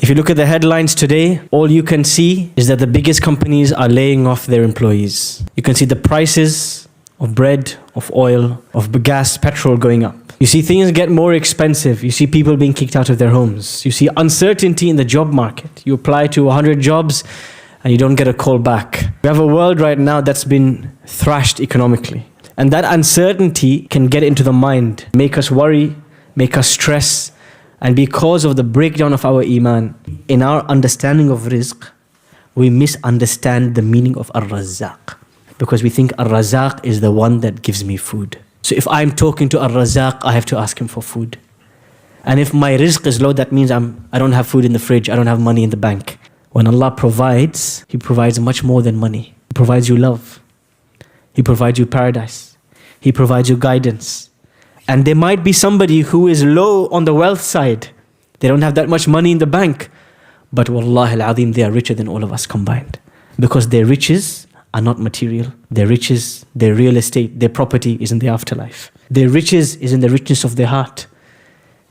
If you look at the headlines today, all you can see is that the biggest companies are laying off their employees. You can see the prices of bread, of oil, of gas, petrol going up. You see things get more expensive. You see people being kicked out of their homes. You see uncertainty in the job market. You apply to 100 jobs and you don't get a call back. We have a world right now that's been thrashed economically. And that uncertainty can get into the mind, make us worry, make us stress. And because of the breakdown of our iman, in our understanding of rizq, we misunderstand the meaning of ar-Razzaq. Because we think ar-Razzaq is the one that gives me food. So if I'm talking to ar-Razzaq, I have to ask him for food. And if my rizq is low, that means I don't have food in the fridge, I don't have money in the bank. When Allah provides, He provides much more than money. He provides you love. He provides you paradise. He provides you guidance. And there might be somebody who is low on the wealth side. They don't have that much money in the bank. But wallahi al-azim, they are richer than all of us combined. Because their riches are not material. Their riches, their real estate, their property is in the afterlife. Their riches is in the richness of their heart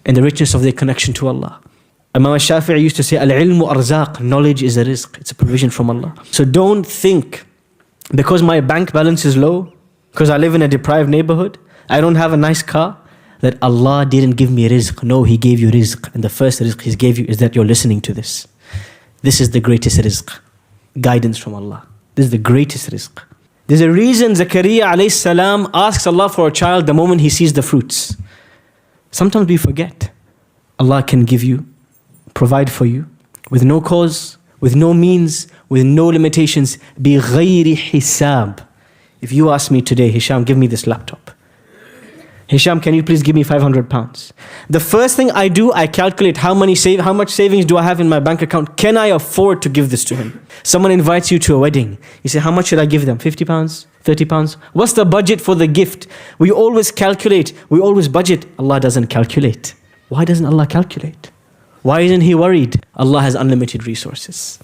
and the richness of their connection to Allah. Imam Shafi'i used to say, Al-ilmu arzaq, knowledge is a rizq. It's a provision from Allah. So don't think, because my bank balance is low, because I live in a deprived neighborhood, I don't have a nice car, that Allah didn't give me rizq. No, He gave you rizq. And the first rizq He gave you is that you're listening to this. This is the greatest rizq. Guidance from Allah. This is the greatest rizq. There's a reason Zakaria alayhi salam asks Allah for a child the moment he sees the fruits. Sometimes we forget. Allah can give you, provide for you, with no cause, with no means, with no limitations, بِغَيْرِ حِسَاب. If you ask me today, Hisham, give me this laptop. Hisham, can you please give me 500 pounds? The first thing I do, I calculate how much savings do I have in my bank account? Can I afford to give this to him? Someone invites you to a wedding. You say, how much should I give them? 50 pounds? 30 pounds? What's the budget for the gift? We always calculate. We always budget. Allah doesn't calculate. Why doesn't Allah calculate? Why isn't He worried? Allah has unlimited resources.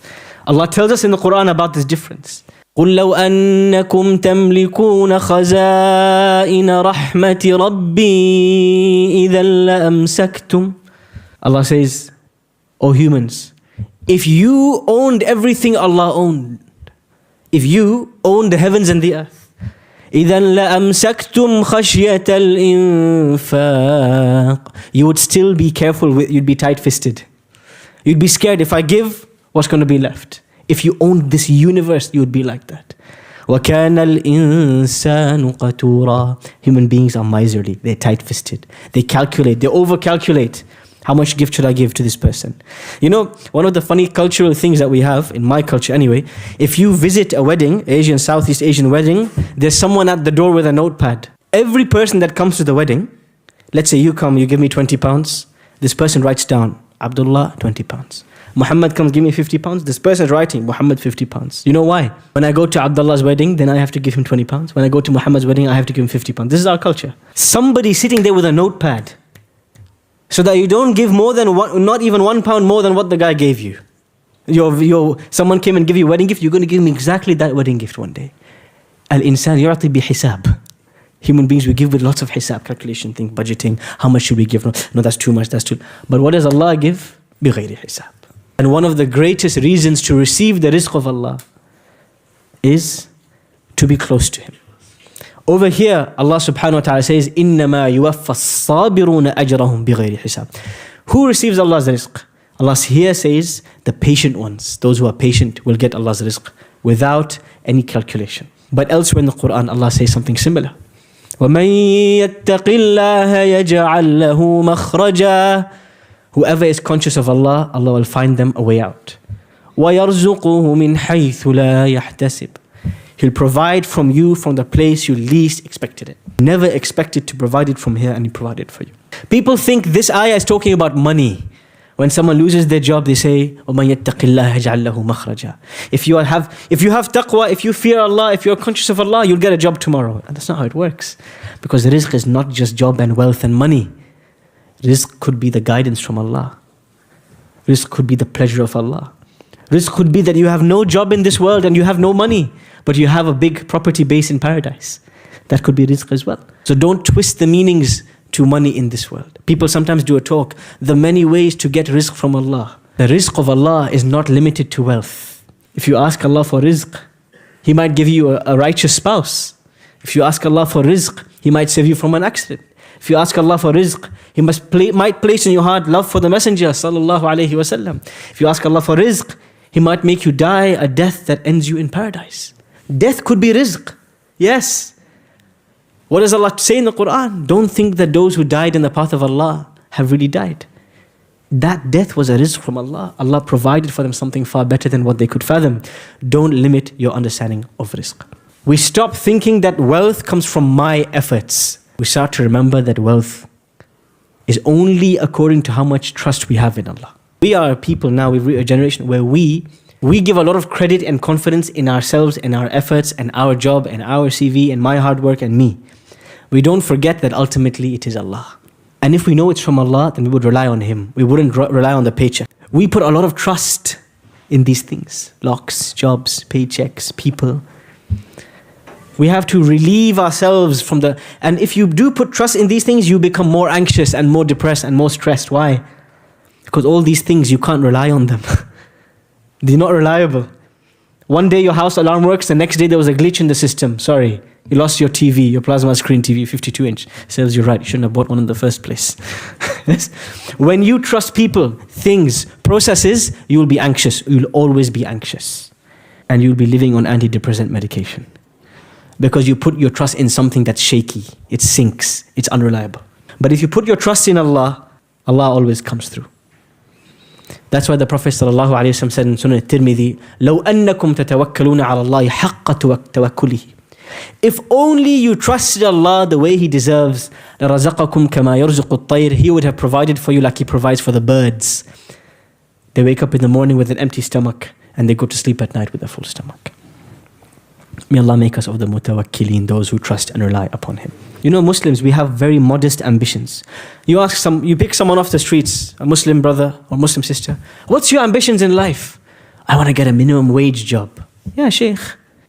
Allah tells us in the Quran about this difference. قُلْ لَوْ أَنَّكُمْ تَمْلِكُونَ خَزَائِنَ رَحْمَةِ رَبِّي إِذًا لَأَمْسَكْتُمْ. Allah says, O humans, if you owned everything Allah owned, if you owned the heavens and the earth, إِذًا لَأَمْسَكْتُمْ خَشْيَةَ الْإِنفَاقِ. You would still be careful, you'd be tight-fisted. You'd be scared, if I give, what's going to be left? If you owned this universe, you would be like that. وَكَانَ الْإِنسَانُ قَتُورًا. Human beings are miserly, they're tight-fisted. They calculate, they over-calculate. How much gift should I give to this person? You know, one of the funny cultural things that we have, in my culture anyway, if you visit a wedding, Asian, Southeast Asian wedding, there's someone at the door with a notepad. Every person that comes to the wedding, let's say you come, you give me 20 pounds, this person writes down, Abdullah, 20 pounds. Muhammad comes, give me 50 pounds. This person is writing, Muhammad, 50 pounds. You know why? When I go to Abdullah's wedding, then I have to give him 20 pounds. When I go to Muhammad's wedding, I have to give him 50 pounds. This is our culture. Somebody sitting there with a notepad, so that you don't give more than not even £1 more than what the guy gave you. Someone came and gave you a wedding gift, you're going to give him exactly that wedding gift one day. Al-insan yu'ti bihisab. Human beings, we give with lots of hisab, calculation, think, budgeting. How much should we give? No, that's too much, that's too. But what does Allah give? بِغَيْرِ hisab. And one of the greatest reasons to receive the rizq of Allah is to be close to Him. Over here, Allah subhanahu wa ta'ala says, إِنَّمَا يُوَفَّى الصَّابِرُونَ أَجْرَهُمْ بِغَيْرِ حِسَابٍ. Who receives Allah's rizq? Allah here says, the patient ones, those who are patient will get Allah's rizq without any calculation. But elsewhere in the Quran, Allah says something similar. وَمَن يَتَّقِ اللَّهَ يَجْعَلْ لَهُ مَخْرَجًا. Whoever is conscious of Allah, Allah will find them a way out. وَيَرْزُقُهُ مِنْ حَيْثُ لَا يَحْتَسِبْ. He'll provide from you from the place you least expected it. Never expected to provide it from here, and He provided for you. People think this ayah is talking about money. When someone loses their job, they say, وَمَن يَتَّقِ اللَّهَ يَجْعَلْ لَهُ مَخْرَجًا. If you have taqwa, if you fear Allah, if you're conscious of Allah, you'll get a job tomorrow. And that's not how it works. Because the rizq is not just job and wealth and money. Rizq could be the guidance from Allah. Rizq could be the pleasure of Allah. Rizq could be that you have no job in this world and you have no money, but you have a big property base in paradise. That could be rizq as well. So don't twist the meanings to money in this world. People sometimes do a talk, the many ways to get rizq from Allah. The rizq of Allah is not limited to wealth. If you ask Allah for rizq, He might give you a righteous spouse. If you ask Allah for rizq, He might save you from an accident. If you ask Allah for rizq, He might place in your heart love for the Messenger sallallahu alaihi wasallam. If you ask Allah for rizq, He might make you die a death that ends you in paradise. Death could be rizq. Yes. What does Allah say in the Quran? Don't think that those who died in the path of Allah have really died. That death was a rizq from Allah. Allah provided for them something far better than what they could fathom. Don't limit your understanding of rizq. We stop thinking that wealth comes from my efforts. We start to remember that wealth is only according to how much trust we have in Allah. We are a people now, we're a generation where we give a lot of credit and confidence in ourselves and our efforts and our job and our CV and my hard work and me. We don't forget that ultimately it is Allah. And if we know it's from Allah, then we would rely on Him. We wouldn't rely on the paycheck. We put a lot of trust in these things. Locks, jobs, paychecks, people. We have to relieve ourselves from the... And if you do put trust in these things, you become more anxious and more depressed and more stressed. Why? Because all these things, you can't rely on them. They're not reliable. One day your house alarm works, the next day there was a glitch in the system. Sorry, you lost your TV, your plasma screen TV, 52-inch. Serves you right, you shouldn't have bought one in the first place. Yes? When you trust people, things, processes, you will be anxious. You will always be anxious. And you'll be living on antidepressant medication. Because you put your trust in something that's shaky, it sinks, it's unreliable. But if you put your trust in Allah, Allah always comes through. That's why the Prophet ﷺ said in Sunnah Tirmidhi, لَوْ أَنَّكُمْ تَتَوَكَّلُونَ عَلَى اللَّهِ حَقَّ تَوَكُّلِهِ. If only you trusted Allah the way He deserves, لَرَزَقَكُمْ كَمَا يَرْزُقُ الطَّيْرِ. He would have provided for you like He provides for the birds. They wake up in the morning with an empty stomach and they go to sleep at night with a full stomach. May Allah make us of the mutawakkilin, those who trust and rely upon Him. You know, Muslims, we have very modest ambitions. You pick someone off the streets, a Muslim brother or Muslim sister, what's your ambitions in life? I want to get a minimum wage job. Yeah, Shaykh.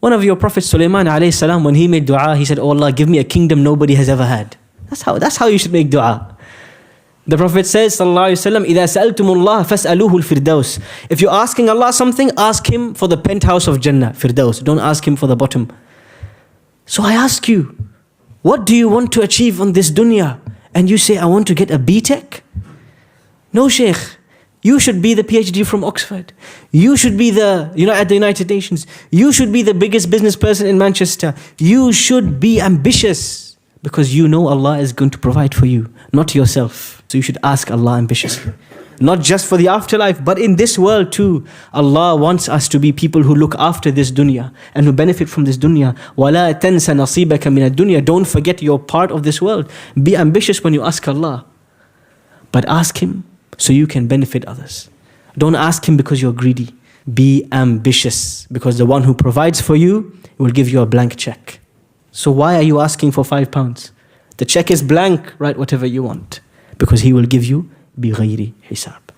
One of your prophets, Sulaiman alayhi salam, when he made dua, he said, oh Allah, give me a kingdom nobody has ever had. That's how you should make dua. The Prophet says, sallallahu alayhi wa sallam, إِذَا سَأَلْتُمُ اللَّهَ فَاسْأَلُوهُ الْفِرْدَوْسِ. If you're asking Allah something, ask Him for the penthouse of Jannah, Firdaus. Don't ask Him for the bottom. So I ask you, what do you want to achieve on this dunya? And you say, I want to get a B.Tech? No, Shaykh. You should be the PhD from Oxford. You should be at the United Nations. You should be the biggest business person in Manchester. You should be ambitious because you know Allah is going to provide for you, not yourself. So you should ask Allah ambitiously. Not just for the afterlife, but in this world too. Allah wants us to be people who look after this dunya and who benefit from this dunya. وَلَا تَنْسَ نَصِيبَكَ مِنَ الدُّنْيَا. Don't forget your part of this world. Be ambitious when you ask Allah. But ask Him so you can benefit others. Don't ask Him because you're greedy. Be ambitious because the one who provides for you will give you a blank check. So why are you asking for £5? The check is blank, write whatever you want. Because He will give you بِغَيْرِ حِسَابٍ.